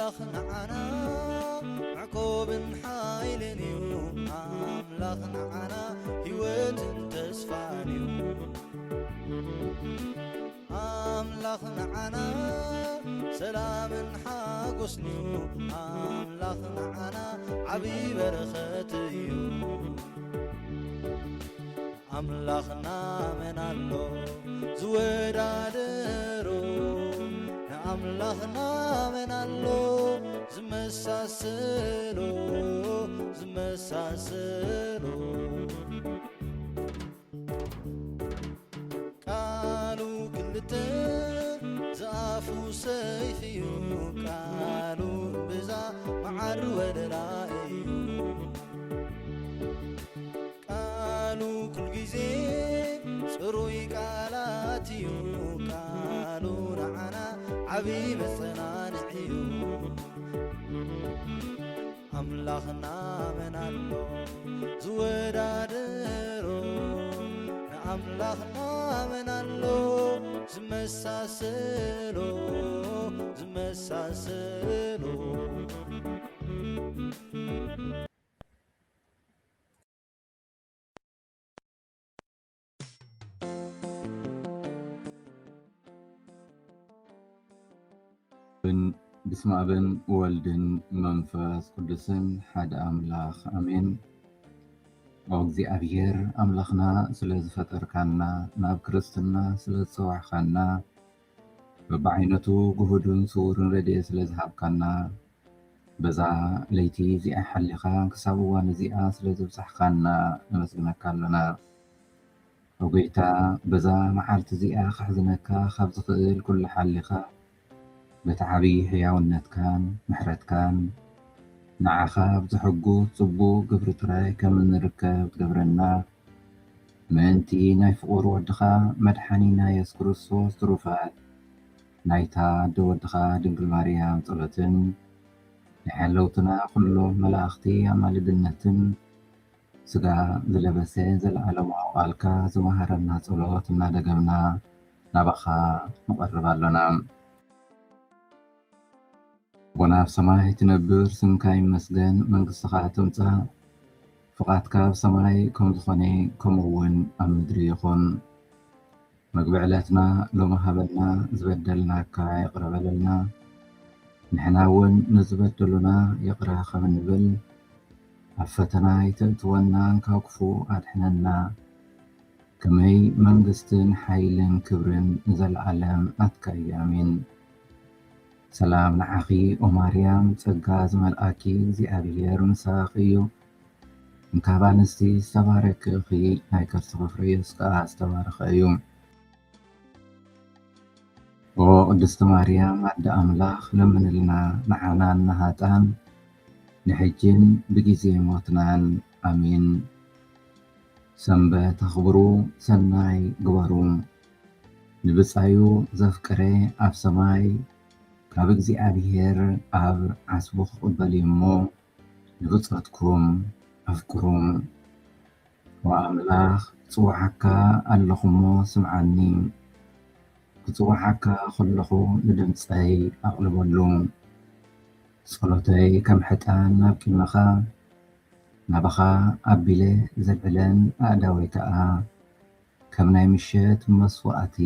أملاخنا عنا عقوب حايلنيو أملاخنا عنا هيوت تسفانيو أملاخنا عنا سلام حاقسنيو أملاخنا عنا عبي برختيو أملاخنا من الله زودادرو أملاخنا من الله زمساسلو قالوا كلتن زافو سيفيو قالوا بزا معر ودرائيو قالوا كل جزي صروي قالاتيو قالوا نعنا عبي مصنانعيو أملاخنا من الله زودادرو أملاخنا من الله زمساسلو بسم أبن والدن منفس قدسن حد أملاخ أمين وغزي أبير أملاخنا سلز فتر كانا ناب كرستنا سلز صوح كانا ببعينتو قهدون سورن ردي سلز هاب كانا بزا ليتي زي أحلقا كسابوان زي سلز بسح كانا نمسكنا كالنا وقيتا بزا معالت زي خحزنكا خبز خيل كل حلقا بتعبي حياونت كان محرت كان نعخا بزحقو صبو قبر تراي كم نركب تقبرنا منتي نايفقور ودخا مدحانينا يسكرو الصوص تروفات نايتا دو ودخا دنقل ماريام طلتن نحلوتنا كله ملاختي عمال دنتن سقا زلبسين زلعلم عوالكا زمهرنا طلوتنا دقمنا نبخا مقربا لنا وناف سماي تنبر سمكاي مسجن من قصة تمتا فقط كاب سماي كم زخني كم ون أمدري يخون مقبعلاتنا لو مهبلنا زبدلنا كاي يقرب لنا نحنا ون نزبدلنا يقرا خمن بل عفتنا يتأتونا كوكفو أدحننا كمي منقستن حيلن كبرن نزل علم أتكا يامين سلام نعخي وماريام تسقاز ملأكي زي أبيير مساقيو انكابانستي استبارك خي نايكر صغفريس كاس تبارك أيوم وقدست ماريام عد أملاخ لمن لنا معنا النهاتان نحجين بجيزي موتنان أمين سنبا تخبرو سناي قبارو نبسايو زفكري أف سماي كاب እግዚአብሔር ኣብ ዓስቡ ክቕበል እሞ ንብፅዕትኩም ኣፍቅሮም ወኣምላኽ ጽዋዓካ ኣለኹሞ ስምዓኒ ክጽዋዓካ ከለኹ ንድምፀይ ኣቕልበሉ ጸሎተይ ከም ሕጣን ናብ ቂመኻ ናባኻ ኣቢለ ዘልዕለን ኣእዳወይ ከዓ ከም ናይ ምሸት መስዋእቲ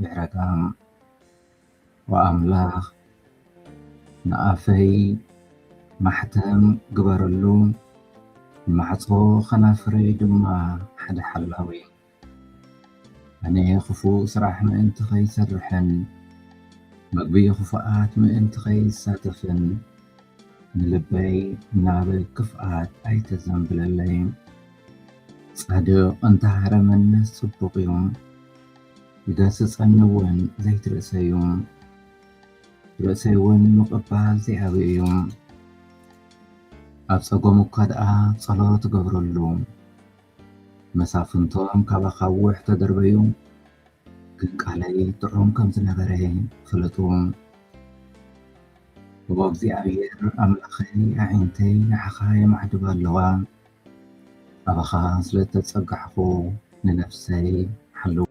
ይሕረቃ وأملاخ نأفي محتم قبرلو محصو خنافري دما حد حلاوي أنا خفو سراح ما انت خي سرحن مقبي خفاءات ما انت خي ساتفن نلبي نابل كفاءات أي تزنبل الليم صادق انت هرم الناس سبقيهم يداسس عنوان زيت رأسيهم رأسيون مقبال زي أبيهم أبسقو مقادئة صلاة قبر اللوم مسافنتهم كابخاوح تدربيهم قلق علي طعوم كم زنبرين فلتهم وبابزي أبير أملخي أعينتي نحخاي معدوبة اللوام ኣባኻ ስለ ተጸጋሕኹ ንነፍሰይ ሓልው።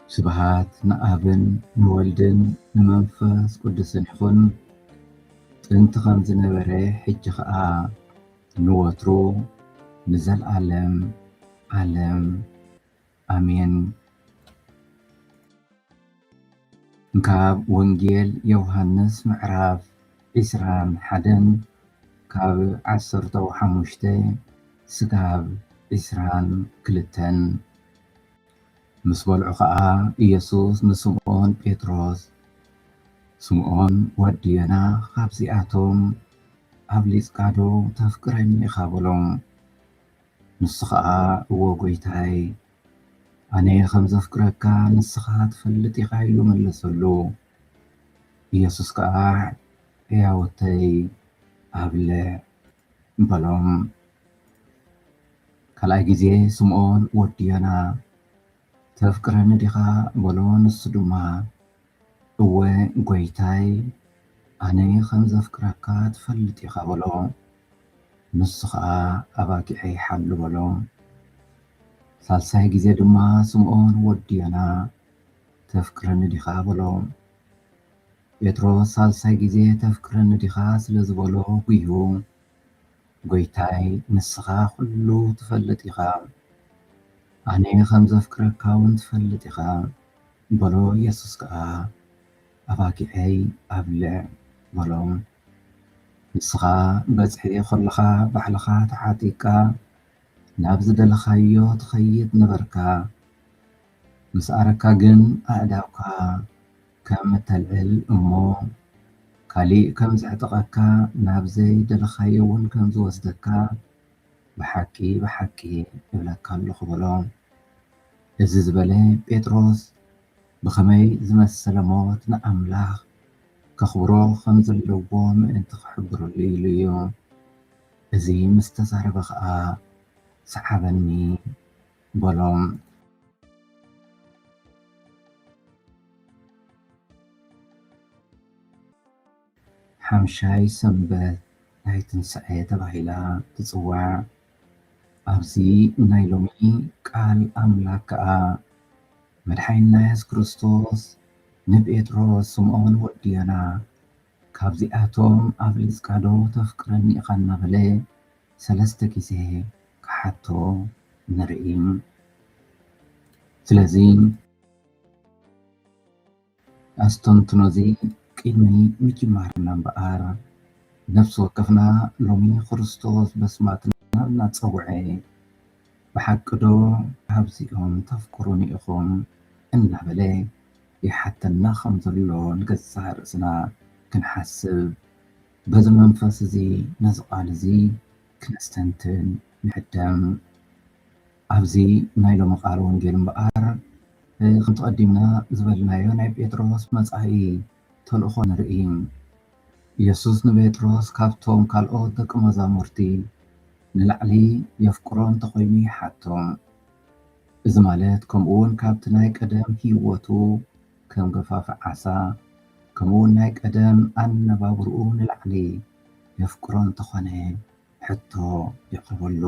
ስብሃት ንኣብን ንወልድን ንመንፈስ ቅዱስን ይኹን ጥንቲ ከም ዝነበረ ሕጂ ከዓ ንወትሩ ንዘለዓለም ዓለም ኣሜን። ካብ ወንጌል ዮሃንስ ምዕራፍ 21 ካብ 15 ስጋብ 22 ምስ በልዑ ከዓ ኢየሱስ ንስምዖን ጴጥሮስ ስምዖን ወዲ ዮና ካብዚኣቶም ኣብሊጽካ ዶ ተፍቅረኒ ኢኻ በሎም። ንሱ ከዓ እዎ ጐይታይ ኣነ ከም ዘፍቅረካ ንስኻ ትፈልጥ ኢኻ ኢሉ መለሰሉ። ኢየሱስ ከዓ ሕያወተይ ኣብልዕ በሎም። ካልኣይ ግዜ ስምዖን ወዲ ዮና ተፍቅረኒ ዲኻ በሎ። ንሱ ድማ እወ ጐይታይ ኣነ ከም ዘፍቅረካ ትፈልጥ ኢኻ በሎ። ንሱ ከዓ ኣባጊዐይ ሓሉ በሎ። ሳልሳይ ግዜ ድማ ስምዖን ወዲ ዮና ተፍቅረኒ ዲኻ በሎ። ጴጥሮስ ሳልሳይ ግዜ ተፍቅረኒ ዲኻ ስለ ዝበሎ ጉዩ ጐይታይ ንስኻ ኩሉ ትፈልጥ ኢኻ ኣነ ከም ዘፍቅረካ እውን ትፈልጥ ኢኻ በሎ። ኢየሱስ ከዓ ኣባጊዐይ ኣብልዕ በሎ። ንስኻ በጽሒ ኸለኻ ባዕልኻ ተሓቲካ ናብ ዝደለኻዮ ትኸይድ ነበርካ። ምስ ኣረካ ግን ኣእዳውካ ከም እተልዕል እሞ ካሊእ ከም ዘዕጠቐካ ናብ ዘይደለኻዮ እውን ከም ዝወስደካ ብሓቂ ብሓቂ እብለካ ኣለኹ በሎ። እዚ ዝበለ ጴጥሮስ ብኸመይ ዝመሰለ ሞት ንኣምላኽ ከኽብሮ ከም ዘለዎ ምእንቲ ክሕብረሉ ኢሉ እዩ። እዚ ምስ ተዛረበ ከዓ ሰሓበኒ በሎም። ሓምሻይ ሰንበት ናይ ትንሣኤ ተባሂላ ትጽዋዕ። ኣብዚ ናይ ሎሚ ቃል ኣምላክ ከዓ መድሓኒና ኢየሱስ ክርስቶስ ንጴጥሮስ ስምዖን ወዲ ዮና ካብዚኣቶም ኣብሊጽካ ዶ ተፍቅረኒ ኢኻ እናበለ 3 ግዜ ክሓቶ ንርኢ። ስለዚ ኣስተንትኖ እዚ ቅድሚ ምጅማርና እምበኣር ነፍሲ ወከፍና ሎሚ ክርስቶስ በስማትና እናፀውዐ ብሓቂ ዶ ካብዚኦም ተፍቅሩኒ ኢኹም እናበለ ይሓተና ከም ዘሎ ንገዛ ርእስና ክንሓስብ በዚ መንፈስ እዚ ነዚ ቃል እዚ ክነስተንትን ንዕደም። ኣብዚ ናይ ሎሚ ቃል ወንጌል እምበኣር ከም ተቐዲምና ዝበልናዮ ናይ ጴጥሮስ መጻኢ ተልእኾ ንርኢ። ኢየሱስ ንጴጥሮስ ካብቶም ካልኦት ደቂ መዛሙርቲ ንላዕሊ የፍቅሮ እንተኾይኑ ይሓቶም። እዚ ማለት ከምኡውን ካብቲ ናይ ቀደም ህይወቱ ከም ገፋፍ ዓሳ ከምኡውን ናይ ቀደም ኣነባብርኡ ንላዕሊ የፍቅሮ እንተኾነ ሕቶ የቕርበሉ።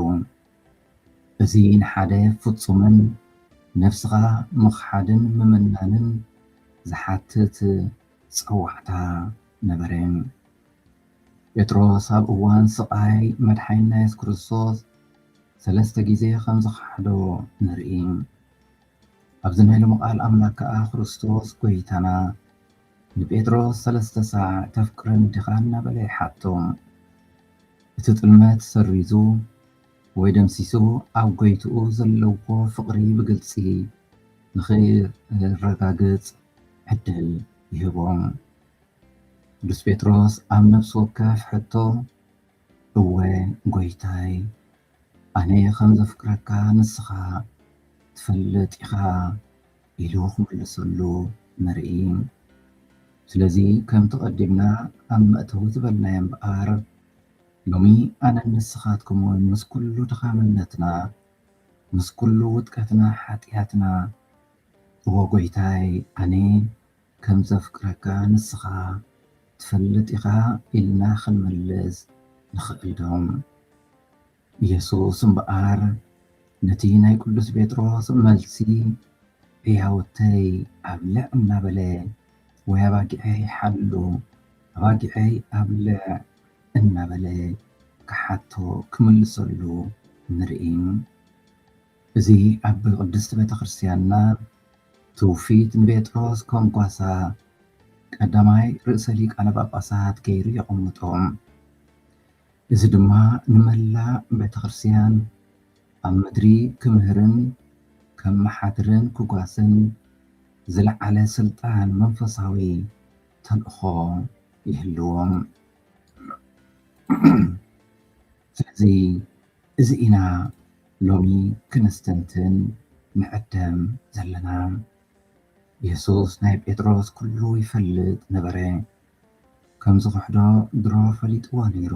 እዚ ንሓደ ፍጹምን ነፍስኻ ምኽሓድን ምምናንን ዝሓትት ፀዋዕታ ነበረ። ጴጥሮስ ኣብ እዋን ስቃይ መድሓኒና ኢየሱስ ክርስቶስ 3 ግዜ ከም ዝኸሓዶ ንርኢ። ኣብዚ ናይ ሎሚ ቃል ኣምላክ ከዓ ክርስቶስ ጐይታና ንጴጥሮስ 3 ሰዓዕ ተፍቅረኒ ዲኻ እናበለ ይሓቶ። እቲ ጥልመት ሰሪዙ ወይ ደምሲሱ ኣብ ጐይትኡ ዘለዎ ፍቕሪ ብግልፂ ንኽረጋግፅ ዕድል ይህቦም። ቅዱስ ጴጥሮስ ኣብ ነፍሲ ወከፍ ሕቶ እወ ጐይታይ ኣነ ከም ዘፍቅረካ ንስኻ ትፈልጥ ኢኻ ኢሉ ክምልሰሉ ንርኢ። ስለዚ ከም ተቐዲምና ኣብ መእተዊ ዝበልናዮ እምበኣር ሎሚ ኣነ ንስኻትኩም እውን ምስ ኩሉ ድኻምነትና ምስ ኩሉ ውድቀትና ሓጢኣትና እዎ ጐይታይ ኣነ ከም ዘፍቅረካ ንስኻ ትፈልጥ ኢኻ ኢልና ክንምልስ ንኽእል ዶም? ኢየሱስ እምበኣር ነቲ ናይ ቅዱስ ጴጥሮስ መልሲ ሕያውተይ ኣብልዕ እናበለ ወይ ኣባጊዐይ ሓሉ ኣባጊዐይ ኣብልዕ እናበለ ክሓቶ ክምልሰሉ ንርኢ። እዚ ኣብ ቅድስቲ ቤተ ክርስቲያንና ትውፊት ንጴጥሮስ ከም ጓሳ ቀዳማይ ርእሰ ሊቃነ ጳጳሳት ገይሩ የቐምጦም። እዚ ድማ ንመላእ ቤተ ክርስቲያን ኣብ ምድሪ ክምህርን ከመሓድርን ክጓስን ዝለዓለ ስልጣን መንፈሳዊ ተልእኾ ይህልዎም። ስለዚ እዚ ኢና ሎሚ ክነስተንትን ንዕደም ዘለና። ኢየሱስ ናይ ጴጥሮስ ኩሉ ይፈልጥ ነበረ። ከምዚ ክሕዶ ድሮ ፈሊጥዎ ነይሩ።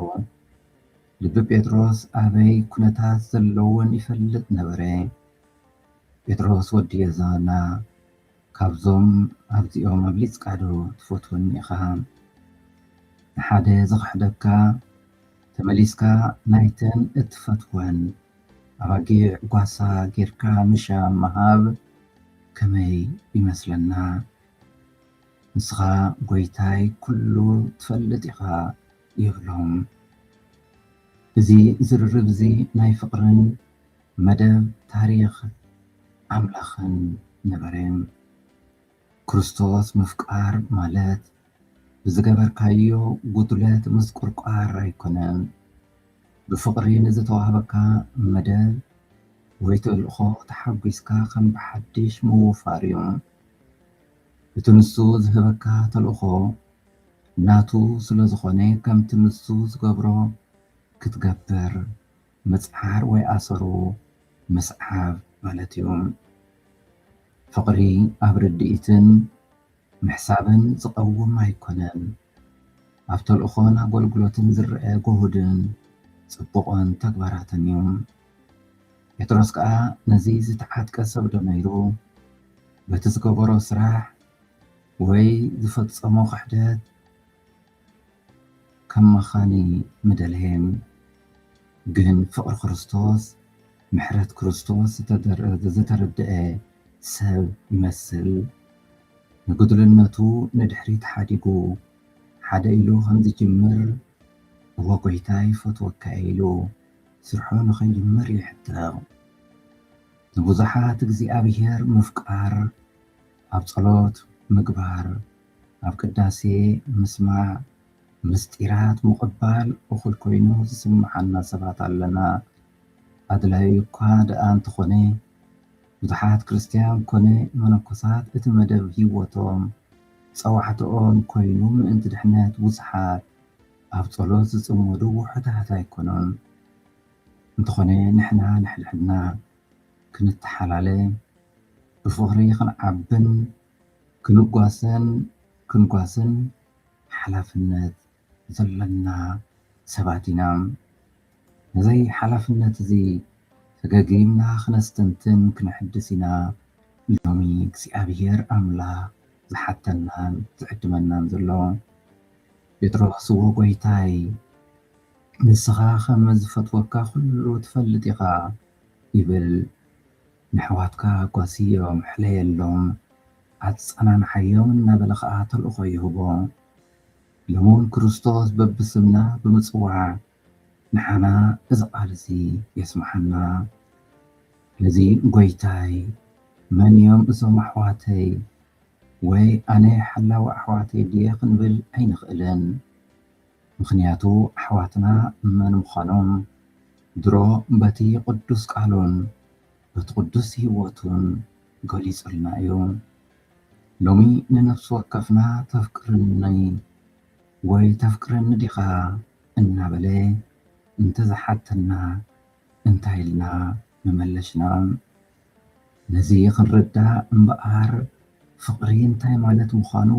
ልቢ ጴጥሮስ ኣበይ ኩነታት ዘለውን ይፈልጥ ነበረ። ጴጥሮስ ወዲ የዛና ካብዞም ኣብዚኦም ኣብሊፅካ ዶ ትፈትወኒ ኢኻ? ንሓደ ዝኽሕደካ ተመሊስካ ናይተን እትፈትወን ኣባጊዕ ጓሳ ጌርካ ምሻ መሃብ ከመይ ይመስለና? ንስኻ ጎይታይ ኩሉ ትፈልጥ ኢኻ ይብሎም። እዚ ዝርርብ እዚ ናይ ፍቕርን መደብ ታሪኽ ኣምላኽን ነበረ። ክርስቶስ ምፍቃር ማለት ብዝገበርካዮ ጉድለት ምስቁርቋር ኣይኮነን። ብፍቕሪ ንዝተዋህበካ መደብ ወይ ተልእኾ ተሓጒስካ ከም ብሓድሽ ምውፋር እዩ። እቲ ንሱ ዝህበካ ተልእኾ ናቱ ስለ ዝኾነ ከምቲ ንሱ ዝገብሮ ክትገብር ምጽዓር ወይ ኣሰሩ ምስዓብ ማለት እዩ። ፍቕሪ ኣብ ርድኢትን ምሕሳብን ዝቐውም ኣይኮነን። ኣብ ተልእኾን ኣገልግሎትን ዝርአ ጉሁድን ጽቡቕን ተግባራትን እዩ። ጴጥሮስ ከዓ ነዚ ዝተዓጥቀ ሰብ ዶ ነይሩ? በቲ ዝገበሮ ስራሕ ወይ ዝፈጸሞ ክሕደት ከም መኻኒ ምደልሄም። ግን ፍቕሪ ክርስቶስ ምሕረት ክርስቶስ ዝተረድአ ሰብ ይመስል። ንጉድልነቱ ንድሕሪት ሓዲጉ ሓደ ኢሉ ከም ዝጅምር እዎ ጎይታይ ፈትወካ ኢሉ ስርሑ ንኸይጅምር ይሕትቕ። ንብዙሓት እግዚኣብሔር ምፍቃር ኣብ ጸሎት ምግባር፣ ኣብ ቅዳሴ ምስማዕ፣ ምስጢራት ምቕባል እኹል ኮይኑ ዝስምዓና ሰባት ኣለና። ኣድላዩ እኳ ደኣ እንተኾነ ብዙሓት ክርስቲያን ኮነ መነኮሳት እቲ መደብ ሂወቶም ፀዋዕትኦም ኮይኑ ምእንቲ ድሕነት ብዙሓት ኣብ ጸሎት ዝጽመዱ ውሑዳት ኣይኮኑን። እንተኾነ ንሕና ንሕድሕድና ክንተሓላለ ብፍቕሪ ክንዓብን ክንጓስን ሓላፍነት ዘለና ሰባት ኢና። ነዘይ ሓላፍነት እዚ ተገጊምና ክነስተንትን ክንሕድስ ኢና ሎሚ እግዚኣብሔር ኣምላኽ ዝሓተናን ዝዕድመናን ዘሎ። ጴጥሮስ እዎ ጎይታይ ንስኻ ከም ዝፈትወካ ኩሉ ትፈልጥ ኢኻ ይብል። ንሕዋትካ ጓስዮም ሕለየሎም ኣፀናንሓዮም እናበለ ከዓ ተልእኾ ይህቦ። ሎሙን ክርስቶስ በብስምና ብምፅዋዕ ንሓና እዚ ቃል እዚ የስምሐና። ስለዚ ጎይታይ መን እዮም እዞም ኣሕዋተይ ወይ ኣነ ሓላዊ ኣሕዋተይ ድየ ክንብል ኣይንኽእልን። ምክንያቱ ኣሕዋትና መን ምዃኖም ድሮ በቲ ቅዱስ ቃሉን በቲ ቅዱስ ሂወቱን ገሊጹልና እዩ። ሎሚ ንነፍሲ ወከፍና ተፍቅርኒ ወይ ተፍቅረኒ ዲኻ እናበለ እንተዝሓተና እንታይ ኢልና መመለሽና? ነዚ ክንርዳእ እምበኣር ፍቕሪ እንታይ ማለት ምዃኑ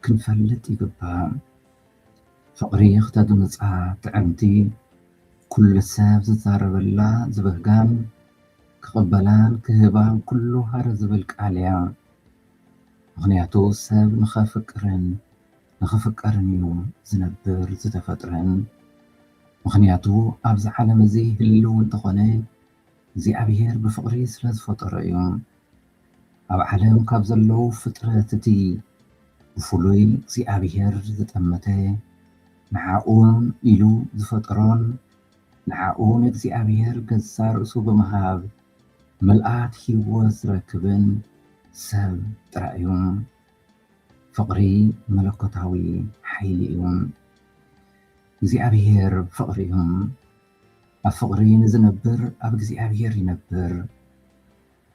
ክንፈልጥ ይግባእ። ፍቕሪ ክተድምፃ ጥዕምቲ ኩሉ ሰብ ዝዛረበላ ዝበህጋን ክቕበላን ክህባን ኩሉ ሃረ ዝብል ቃል እያ። ምክንያቱ ሰብ ንኽፍቀርን እዩ ዝነብር ዝተፈጥረን። ምክንያቱ ኣብዚ ዓለም እዚ ህልው እንተኾነ እግዚኣብሔር ብፍቕሪ ስለ ዝፈጠሮ እዩ። ኣብ ዓለም ካብ ዘለው ፍጥረት እቲ ብፍሉይ እግዚኣብሔር ዝጠመተ ንዓኡን ኢሉ ዝፈጠሮን ንዓኡ ንእግዚኣብሔር ገዛ ርእሱ ብምሃብ ምልኣት ሂወት ዝረክብን ሰብ ጥራይ እዩ። ፍቕሪ መለኮታዊ ሓይሊ እዩ። እግዚኣብሔር ፍቕሪ እዩ። ኣብ ፍቕሪ ንዝነብር ኣብ እግዚኣብሔር ይነብር።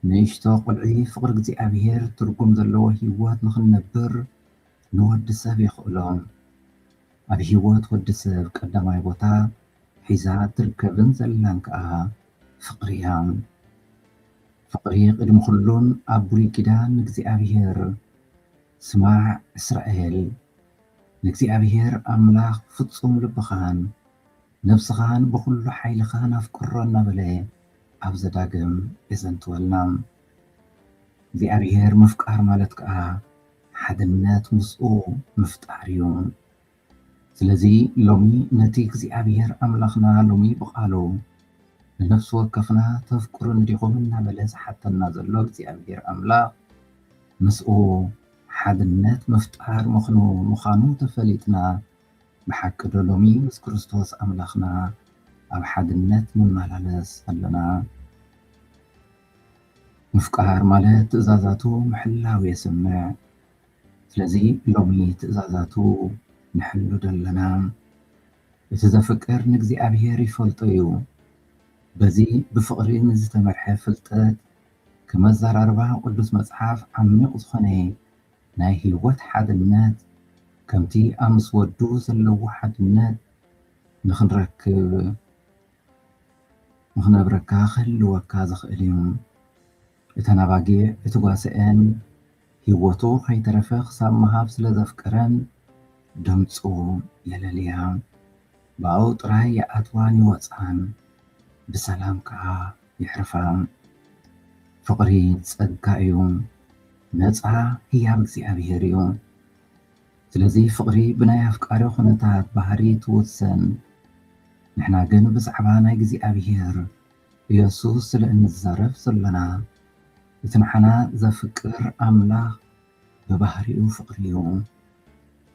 ንእሽቶ ቆልዒ ፍቕሪ እግዚኣብሔር ትርጉም ዘለዎ ሂወት ንክንነብር ንወዲ ሰብ የኽእሎም። ኣብ ሂወት ወዲ ሰብ ቀዳማይ ቦታ ሒዛ ትርከብን ዘላን ከዓ ፍቕሪ እያ። ፍቕሪ ቅድሚ ኩሉን ኣብ ብሉይ ኪዳን ንእግዚኣብሔር ስማዕ እስራኤል ንእግዚኣብሔር ኣምላኽ ፍጹም ልብኻን ነብስኻን ብኩሉ ሓይልኻን ኣፍቅሮ እናበለ ኣብ ዘዳግም የዘንትወልና። እግዚኣብሔር ምፍቃር ማለት ከዓ ሓድነት ምስኡ ምፍጣር እዩ። ስለዚ ሎሚ ነቲ እግዚኣብሔር ኣምላኽና ሎሚ ብቃሉ ንነፍሲ ወከፍና ተፍቅሩን ዲኹም እናበለ ዝሓተና ዘሎ እግዚኣብሔር ኣምላኽ ምስኡ ሓድነት ምፍጣር ምዃኑ ተፈሊጥና ብሓቂ ዶ ሎሚ ምስ ክርስቶስ ኣምላኽና ኣብ ሓድነት መመላለስ ኣለና። ምፍቃር ማለት ትእዛዛቱ ምሕላው የስምዕ። ስለዚ ሎሚ ትእዛዛቱ ንሕሉ ዘለና እቲ ዘፍቅር ንእግዚኣብሔር ይፈልጦ እዩ። በዚ ብፍቕሪ ንዝተመርሐ ፍልጠት ከመዘራርባ ቅዱስ መጽሓፍ ዓሚቕ ዝኾነ ናይ ሂወት ሓድነት ከምቲ ኣብ ምስ ወዱ ዘለዎ ሓድነት ንኽንረክብ ንኽነብረካ ክህልወካ ዝኽእል እዩ። እተን ኣባጊዕ እቲ ጓስአን ሂወቱ ከይተረፈ ክሳብ ምሃብ ስለ ዘፍቀረን ድምፁ የለልያ ብኣው ጥራይ ይኣትዋን ይወፃን ብሰላም ከዓ ይሕርፋ። ፍቕሪ ፀጋ እዩ። ነፃ ህያብ እግዚኣብሔር እዩ። ስለዚ ፍቕሪ ብናይ ኣፍቃሪ ኩነታት ባህሪ ትውሰን። ንሕና ግን ብዛዕባ ናይ እግዚኣብሔር ኢየሱስ ስለ እንዛረብ ዘለና እቲ ንሓና ዘፍቅር ኣምላኽ ብባህሪኡ ፍቕሪ እዩ።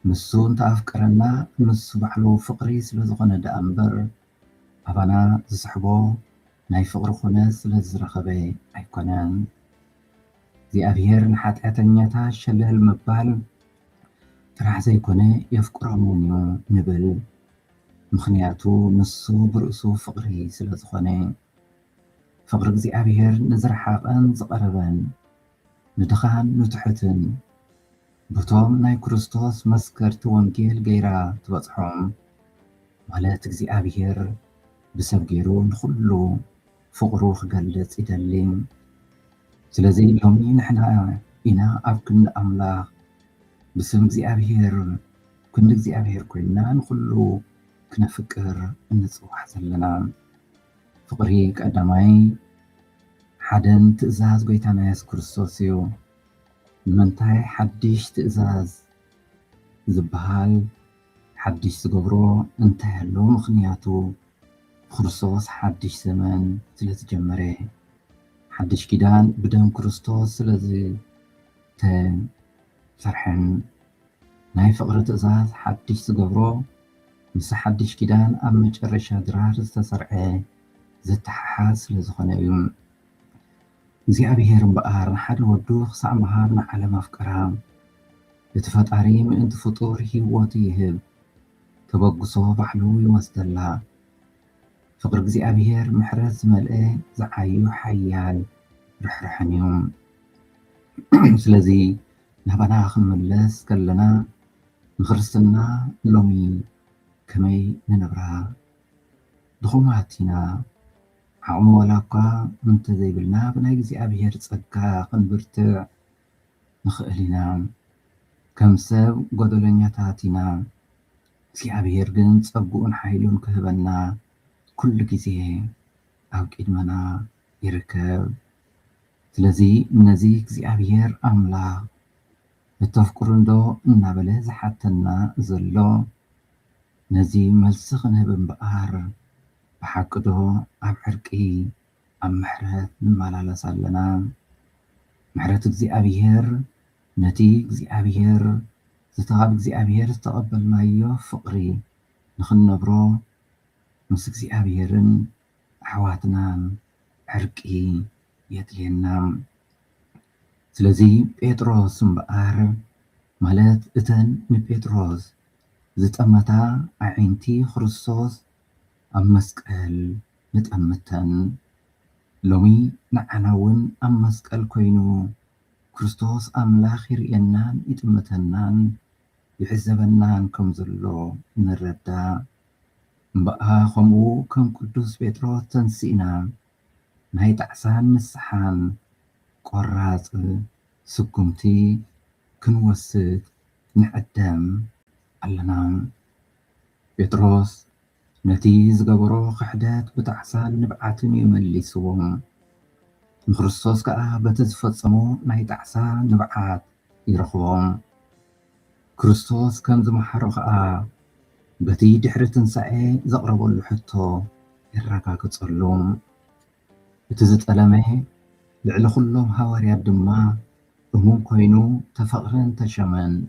ንሱ እንተኣፍቀረና ንሱ ባዕሉ ፍቕሪ ስለ ዝኾነ ደኣ እምበር ኣባና ዝስሕቦ ናይ ፍቕሪ ኩነት ስለ ዝረኸበ ኣይኮነን። እግዚኣብሔር ንሓጢአተኛታት ሸለል ምባል ጥራሕ ዘይኮነ የፍቅሮም እውን እዩ ንብል። ምክንያቱ ንሱ ብርእሱ ፍቕሪ ስለ ዝኾነ ፍቕሪ እግዚኣብሔር ንዝረሓቐን ዝቐረበን ንድኻን ንትሑትን በቶም ናይ ክርስቶስ መስከርቲ ወንጌል ገይራ ትበፅሖም ማለት እግዚኣብሔር ብሰብ ገይሩ ንኩሉ ፍቕሩ ክገልጽ ይደሊ። ስለዚ ሎሚ ንሕና ኢና ኣብ ክንዲ ኣምላኽ ብስም እግዚኣብሔር ክንዲ እግዚኣብሔር ኮይና ንኩሉ ክነፍቅር እንፅዋዕ ዘለና። ፍቕሪ ቀዳማይ ሓደን ትእዛዝ ጎይታና ኢየሱስ ክርስቶስ እዩ። ንምንታይ ሓድሽ ትእዛዝ ዝበሃል ሓድሽ ዝገብሮ እንታይ ኣሎ? ምክንያቱ ክርስቶስ ሓድሽ ዘመን ስለ ዝጀመረ ሓድሽ ኪዳን ብደም ክርስቶስ ስለ ዝተሰርሐን ናይ ፍቕሪ ትእዛዝ ሓድሽ ዝገብሮ ምስ ሓድሽ ኪዳን ኣብ መጨረሻ ድራር ዝተሰርዐ ዝተሓሓዝ ስለ ዝኾነ እዩ። እግዚኣብሔር እምበኣር ንሓደ ወዱ ክሳብ ምሃብ ንዓለም ኣፍቀራ እቲ ፈጣሪ ምእንቲ ፍጡር ሂወቱ ይህብ ተበግሶ ባዕሉ ይወስደላ። ፍቕሪ እግዚኣብሔር ምሕረት ዝመልአ ዝዓዩ ሓያል ርሕርሕን እዩ። ስለዚ ናባና ክንምለስ ከለና ንክርስትና ሎሚ ከመይ ንነብራ ድኹማት ኢና። ዓቕሚ ዋላ እኳ እንተዘይብልና ብናይ እግዚኣብሔር ፀጋ ክንብርትዕ ንኽእል ኢና። ከም ሰብ ጎደለኛታት ኢና። እግዚኣብሔር ግን ፀጉኡን ሓይሉን ክህበና ኩሉ ግዜ ኣብ ቅድመና ይርከብ። ስለዚ ነዚ እግዚኣብሔር ኣምላኽ እተፍቅሩ ዶ እናበለ ዝሓተና ዘሎ نزي ملسخنا بمبقار بحقدو أب عرقي أب محرات نمالالا سالنا محرات اكزي أبيهر نتي اكزي أبيهر زتغاب اكزي أبيهر استقبل مايو فقري نخن نبرو مس اكزي أبيهرن أحواتنا عرقي يدلينا سلزي بيتروس مبقار مالت اتن نبيتروس زتأمتا عينتي خرصوص أم مسكال نتأمتن لومي نعناون أم مسكال كوينو كريستوس أملاخ يرئنان يتأمتنان يحزبنان كم زلو نردا مبقى خمو كم قدوس بيتروس تنسينا نهي تعسان نسحان قراط سكمتي كنوسد نعدم علنا بيتروس نتي زغبرو خحدات بتعسان نبعاتن يملسوهم نخرصوص كأه بتزفتصمو ناي تعسان نبعات يرخوهم كريستوس كان زمحرو كأه بتي دحر تنسعي زقربو اللحطو يرقاقصلوم بتزت ألمي لعل كلهم هواريات دما أمون كوينو تفقرن تشمن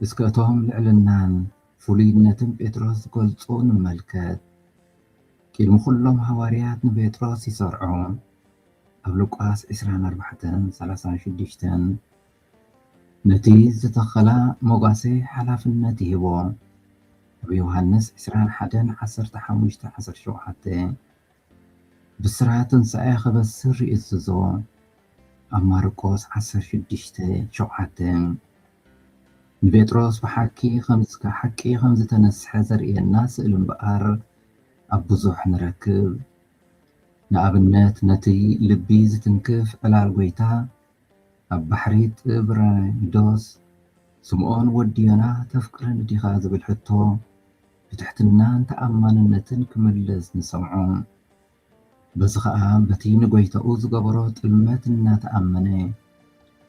اسكاتهم لعلنان فوليدنتن بيتروس قلصون ملكات كيلم كلهم هواريات نبيتروس يسرعون أبلوقاس 24-36 نتيز تخلا موغاسي حلاف النتيبو بيوهانس 21-15-17 بسرعة سايخ بسر إززو أماركوس 16-7 نبيتروس بحكي خمس تنسح زرئي الناس الانبقار أبوزوح نركب نابنات نتي لبيز تنكف على القويتا أبحريت إبرايدوس سمعون ودينا تفكرن ديخاز بالحطو بتحتنان تأمان النتن كملز نسمعون بس خاء بتي نقويتاو زقبروت المتنا تأمني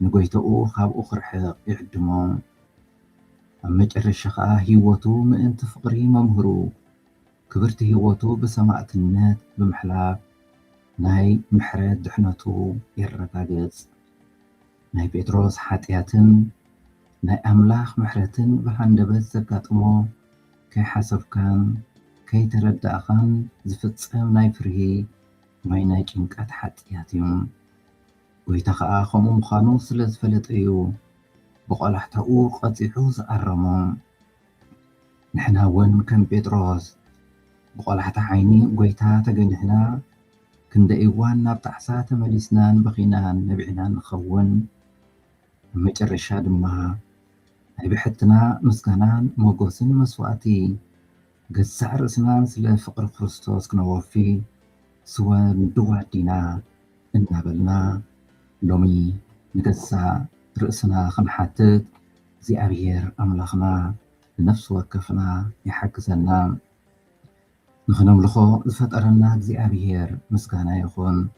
نقويتاو خاب أخر حق يعدمون أما جرشخاء هيوتو مئنت فقري ممهرو كبرت هيوتو بسماعة النت بمحلاب ناي محرد دحنتو يرقاقز ناي بيتروس حاتياتن ناي أملاخ محرتن بحندبت زكاتمو كي حسب كي تردأخان زفتسام ناي فرهي ماي ناي جنكات حاتياتيون ويتخاء خمو مخانو سلز فلت ايو بقالحتاو قطيعو زقرمون نحنا ون كم بيتروس بقالحتا عيني قويتا تقنحنا كندا إيوان نابتحسات مليسنان بخينان نبعنان نخون مجرشا دما بحتنا مسكنان موقوسن مسواتي قسع رسنان سلا فقر كريستوس كنوفي سوى دواتينا النابلنا لومي نقسع رأسنا خنحاتت زي أبير أملاخنا لنفس وكفنا يحقزنا نخنم لخو زفتقرنا زي أبير مسكانا يخون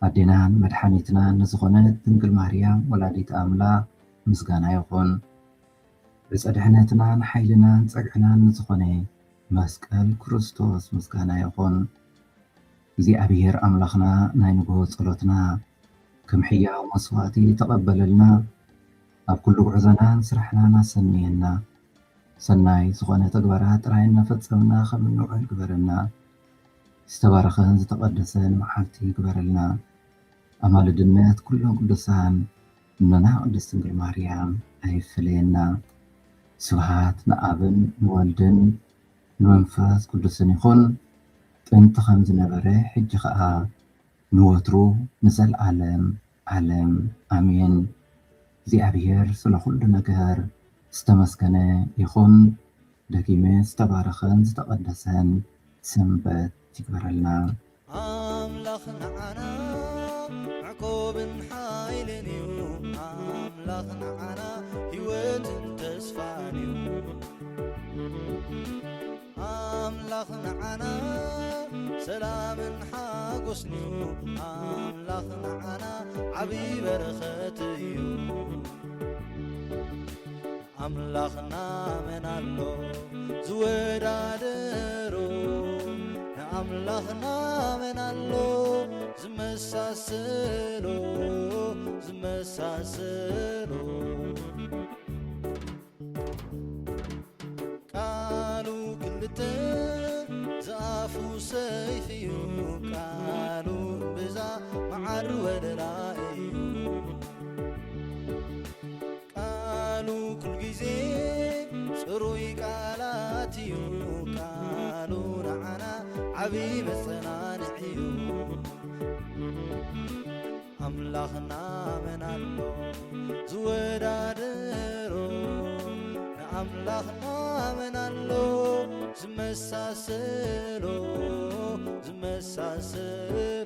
أدينان مدحانيتنا نزخونت تنقل مريم ولاديت أملاخ مسكانا يخون رزقدحنتنا نحيلنا نسقعنا نزخوني مسكال كريستوس مسكانا يخون زي أبير أملاخنا ناينقو صلوتنا كم حيا ومصواتي تقبل لنا أب كل عزنان سرحنا ناسنينا سناي زغونة تقبرات راينا فتسمنا خمن نوع القبرنا استبارخن زتقدسن محالتي قبرلنا أمال الدنيات كلهم قدسان إننا قدس تنقل مريم أي فلينا سوهات نقابن نوالدن نوانفاس قدسن يخون انت خمز نبري حج خاء نوترو نزل عالم آمين زي أبير سلا كل نجار استمسكنا يخون دقيمة استبارخن استقدسن سنبت تكبرلنا أملاخنا عنا عقوب حايلنيو أملاخنا عنا هيوت تسفانيو أملاخنا عنا سلام حاقسنيو أملاخنا عنا عبي برختيو أملاخنا من الله ዝወዳደሮ ንኣምላኽና መን ኣሎ ዝመሳሰሎ ዝመሳሰሎ ቃሉ ክልተ ዝኣፉ ሰይፍ እዩ ቃሉ ብዛ መዓር ወለላ እዩ ቃሉ ኩል ጊዜ ጽሩይ ቃላት እዩ ቃሉ ንዓና ዓብይ መጸናንዕ እዩ ኣምላኽና መን ኣሎ ዝወዳደሮ ንኣምላኽና መን ኣሎ ዝመሳሰሎ ዝመሳሰሎ